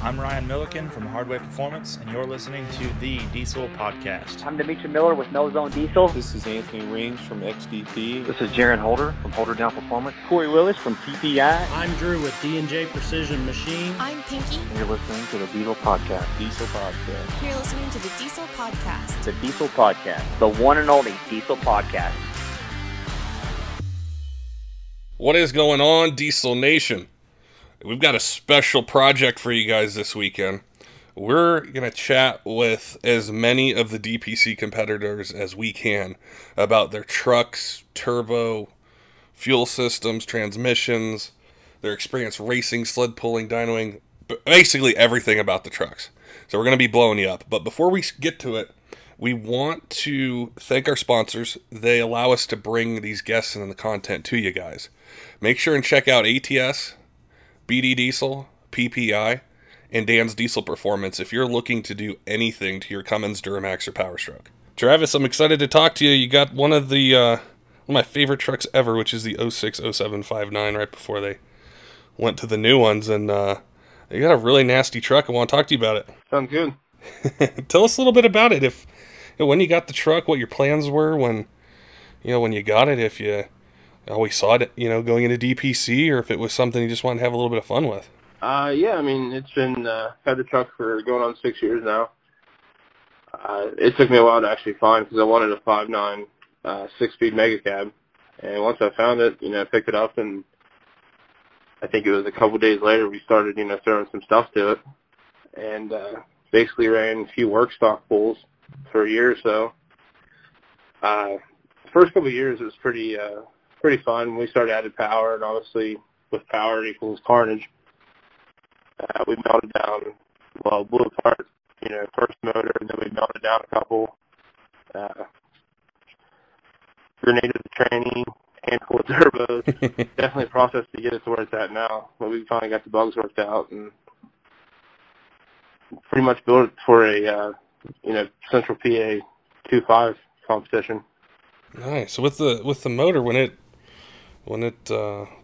I'm Ryan Milliken from Hardway Performance, and you're listening to the Diesel Podcast. I'm Dimitri Miller with No Zone Diesel. This is Anthony Raines from XDP. This is Jaron Holder from Holderdown Performance. Corey Willis from PPEI. I'm Drew with D&J Precision Machine. I'm Pinky. And you're listening to the Diesel Podcast. Diesel Podcast. You're listening to the Diesel Podcast. The Diesel Podcast. The one and only Diesel Podcast. What is going on, Diesel Nation? We've got a special project for you guys this weekend. We're going to chat with as many of the DPC competitors as we can about their trucks, turbo, fuel systems, transmissions, their experience racing, sled pulling, dynoing, basically everything about the trucks. So we're going to be blowing you up. But before we get to it, we want to thank our sponsors. They allow us to bring these guests and the content to you guys. Make sure and check out ATS, BD Diesel, PPEI, and Dan's Diesel Performance if you're looking to do anything to your Cummins, Duramax, or Powerstroke. Travis, I'm excited to talk to you. You got one of my favorite trucks ever, which is the 060759 right before they went to the new ones, and you got a really nasty truck. I want to talk to you about it. Sounds good. Tell us a little bit about it. When you got the truck, what your plans were when you got it, if you always saw it, going into DPC, or if it was something you just wanted to have a little bit of fun with. Yeah, I mean, it's been, had the truck for going on 6 years now. It took me a while to actually find, because I wanted a 5.9, 6-speed mega cab. And once I found it, I picked it up, and I think it was a couple days later we started, throwing some stuff to it. And basically ran a few work stock pulls for a year or so. The first couple of years it was pretty fun. We started adding power, and obviously with power equals carnage. We melted down, blew apart, first motor, and then we melted down a couple. Grenaded the tranny, handful of turbos. Definitely a process to get it to where it's at now. But we finally got the bugs worked out, and pretty much built it for a, Central PA 2.5 competition. Nice. So with the motor, when it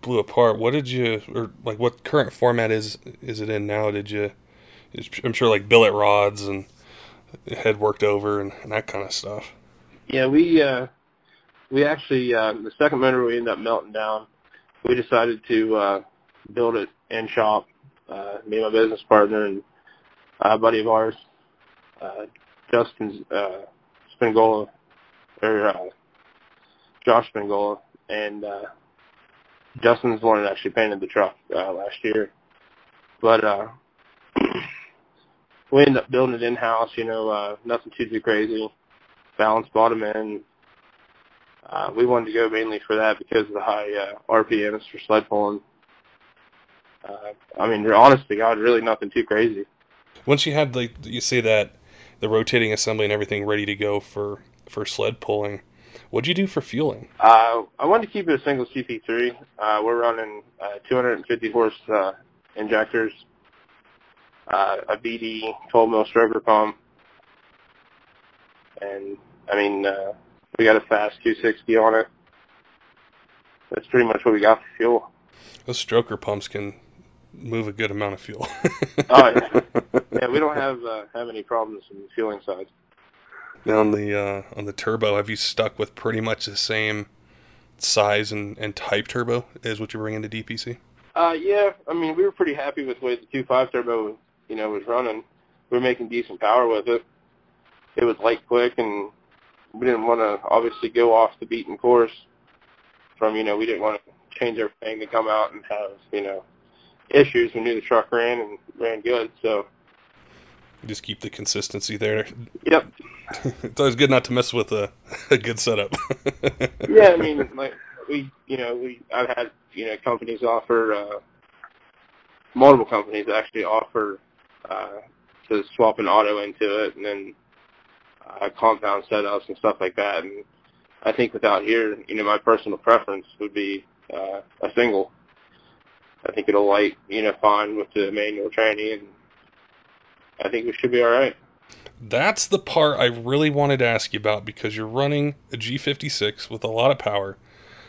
blew apart, what current format is it in now? I'm sure billet rods and head worked over and that kind of stuff. Yeah, we actually, the second motor we ended up melting down, we decided to build it in shop. Me and my business partner and a buddy of ours, Justin Spingola, or Josh Spingola, and Justin's the one that actually painted the truck last year. But we ended up building it in-house, nothing too crazy, balanced bottom end. We wanted to go mainly for that because of the high RPMs for sled pulling. Honest to God, really nothing too crazy. Once you had, you say that the rotating assembly and everything ready to go for sled pulling, what'd you do for fueling? I wanted to keep it a single CP3. We're running 250 horse injectors, a BD 12-mil stroker pump, and we got a fast 260 on it. That's pretty much what we got for fuel. Those stroker pumps can move a good amount of fuel. Oh yeah. Yeah, we don't have any problems in the fueling side. Now on the turbo, have you stuck with pretty much the same size and type turbo as what you bring into DPC? Yeah, we were pretty happy with the way the 2.5 turbo, was running. We were making decent power with it. It was light, quick, and we didn't want to obviously go off the beaten course from, we didn't want to change everything to come out and have, issues. We knew the truck ran good, so. Just keep the consistency there. Yep. It's always good not to mess with a good setup. Yeah, I've had, companies offer, multiple companies actually offer to swap an auto into it, and then compound setups and stuff like that. And I think without here, my personal preference would be a single. I think it'll light, fine with the manual tranny, and I think we should be all right. That's the part I really wanted to ask you about, because you're running a G-56 with a lot of power.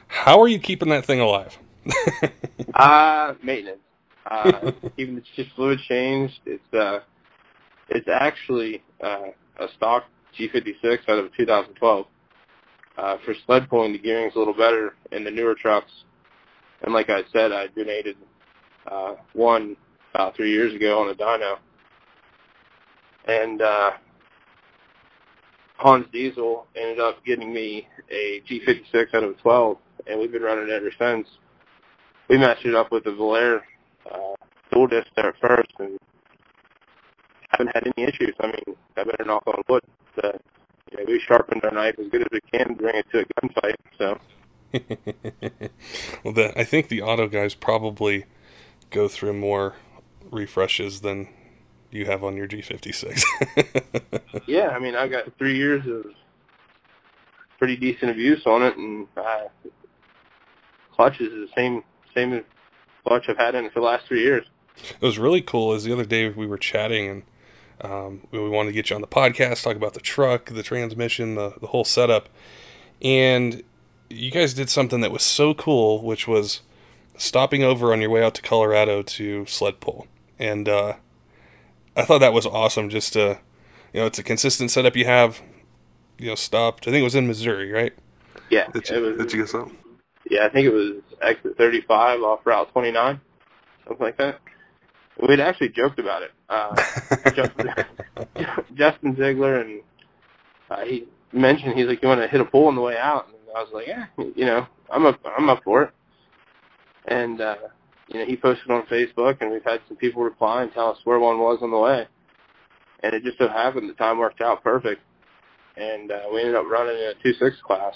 How are you keeping that thing alive? Maintenance. Even it's just fluid changed. It's actually a stock G-56 out of 2012. For sled pulling, the gearing's a little better in the newer trucks. And like I said, I donated one about 3 years ago on a dyno. And Hans Diesel ended up getting me a G-56 out of a 12, and we've been running it ever since. We matched it up with the Valair dual disc there at first, and haven't had any issues. I mean, I better knock on wood. We sharpened our knife as good as we can to bring it to a gunfight. So, well, I think the auto guys probably go through more refreshes than you have on your G56. Yeah, I mean, I've got 3 years of pretty decent abuse on it, and clutches is the same clutch I've had in it for the last 3 years. It was really cool. As the other day we were chatting, and we wanted to get you on the podcast, talk about the truck, the transmission, the whole setup, and you guys did something that was so cool, which was stopping over on your way out to Colorado to sled pull. And I thought that was awesome. Just to, it's a consistent setup you have. Stopped. I think it was in Missouri, right? Yeah. Did you get something? Yeah, I think it was exit 35 off Route 29, something like that. We'd actually joked about it. Justin Ziegler, and he mentioned, he's like, "You want to hit a pull on the way out?" And I was like, "Yeah, I'm up for it." And he posted on Facebook, and we've had some people reply and tell us where one was on the way. And it just so happened the time worked out perfect, and we ended up running in a 2.6 class.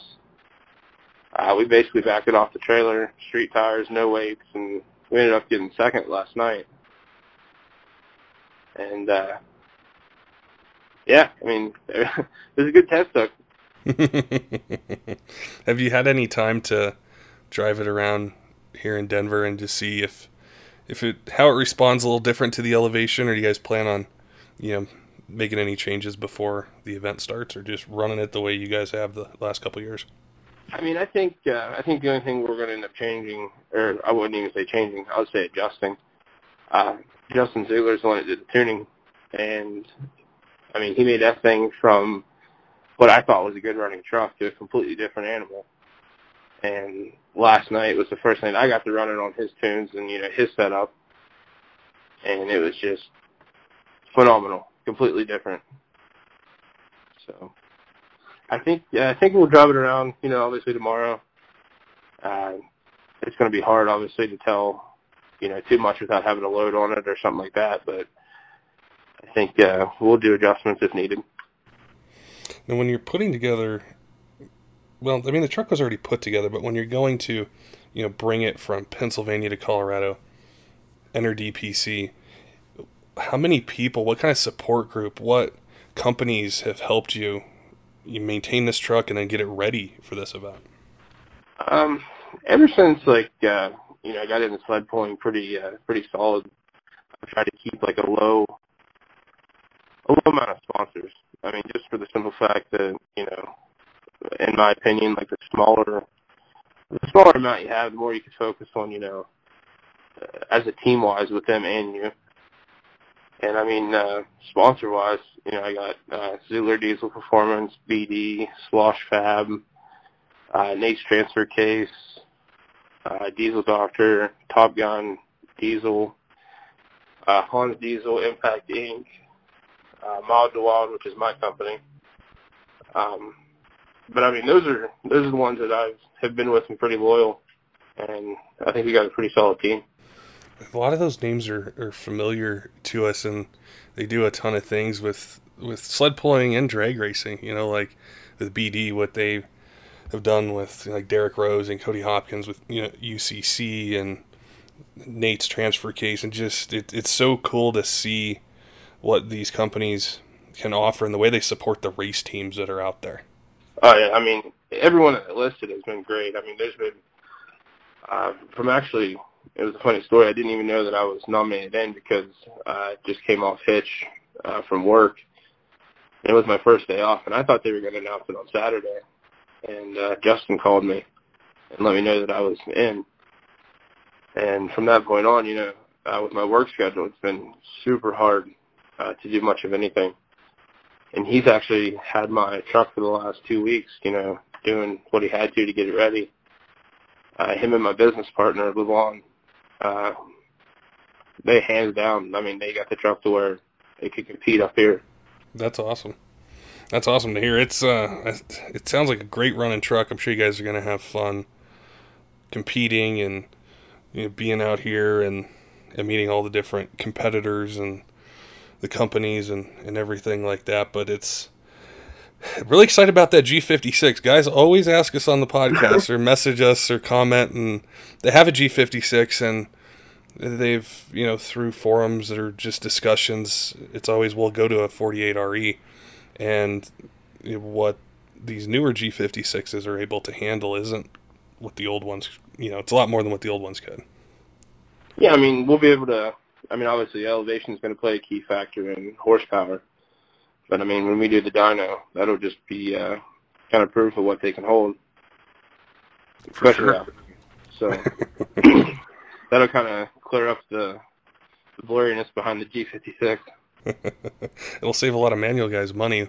We basically backed it off the trailer, street tires, no weights, and we ended up getting second last night. And, yeah, I mean, it was a good test hook. Have you had any time to drive it around here in Denver and just see how it responds a little different to the elevation, or do you guys plan on, making any changes before the event starts, or just running it the way you guys have the last couple of years? I mean, I think the only thing we're going to end up changing, or I wouldn't even say changing, I would say adjusting. Justin Ziegler's the one that did the tuning, and I mean, he made that thing from what I thought was a good running truck to a completely different animal. And last night was the first night I got to run it on his tunes and his setup, and it was just phenomenal, completely different. So I think we'll drive it around, obviously tomorrow. It's going to be hard, obviously, to tell, too much without having a load on it or something like that, but I think we'll do adjustments if needed. Now, when you're putting together, well, I mean, the truck was already put together, but when you're going to, bring it from Pennsylvania to Colorado, enter DPC, how many people, what kind of support group, what companies have helped you maintain this truck and then get it ready for this event? Ever since, I got into sled pulling pretty solid, I tried to keep, a low amount of sponsors. I mean, just for the simple fact that, in my opinion, the smaller amount you have, the more you can focus on, as a team-wise with them and you. And, I mean, sponsor-wise, I got Ziegler Diesel Performance, BD, Slosh Fab, Nate's Transfer Case, Diesel Doctor, Top Gun, Diesel, Hans Diesel, Impact Inc., Mild to Wild, which is my company. But I mean, those are the ones that I have been with and pretty loyal, and I think we got a pretty solid team. A lot of those names are familiar to us, and they do a ton of things with sled pulling and drag racing. Like with BD, what they have done with Derek Rose and Cody Hopkins with UCC and Nate's Transfer Case, and just it's so cool to see what these companies can offer and the way they support the race teams that are out there. Oh yeah, I mean, everyone that listed has been great. I mean, there's been it was a funny story. I didn't even know that I was nominated in because I just came off hitch from work. It was my first day off, and I thought they were going to announce it on Saturday. And Justin called me and let me know that I was in. And from that point on, with my work schedule, it's been super hard to do much of anything. And he's actually had my truck for the last 2 weeks, doing what he had to get it ready. Him and my business partner, Levon, they hands down, they got the truck to where it could compete up here. That's awesome. That's awesome to hear. It sounds like a great running truck. I'm sure you guys are going to have fun competing and being out here and meeting all the different competitors and the companies and everything like that. But it's really excited about that G-56. Guys always ask us on the podcast or message us or comment, and they have a G-56, and they've, through forums or just discussions, it's always, we'll go to a 48RE. And what these newer G-56s are able to handle isn't what the old ones, it's a lot more than what the old ones could. Yeah, we'll be able to, obviously elevation is going to play a key factor in horsepower. But, when we do the dyno, that'll just be kind of proof of what they can hold. For sure. So that'll kind of clear up the blurriness behind the G-56. It'll save a lot of manual guys money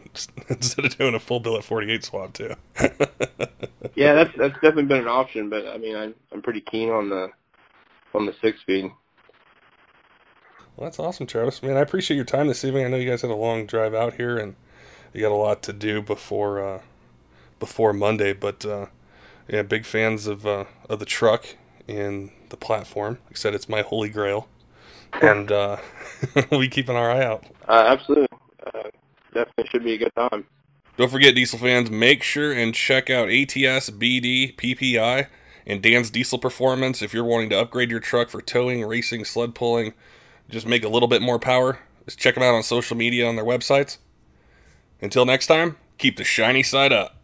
instead of doing a full billet 48 swap, too. Yeah, that's definitely been an option, but, I'm pretty keen on the 6-speed. Well, that's awesome, Travis. Man, I appreciate your time this evening. I know you guys had a long drive out here, and you got a lot to do before Monday. But yeah, big fans of the truck and the platform. Like I said, it's my holy grail, and we'll be keeping our eye out. Absolutely, definitely should be a good time. Don't forget, diesel fans, make sure and check out ATS, BD, PPEI, and Dan's Diesel Performance if you're wanting to upgrade your truck for towing, racing, sled pulling. Just make a little bit more power. Just check them out on social media on their websites. Until next time, keep the shiny side up.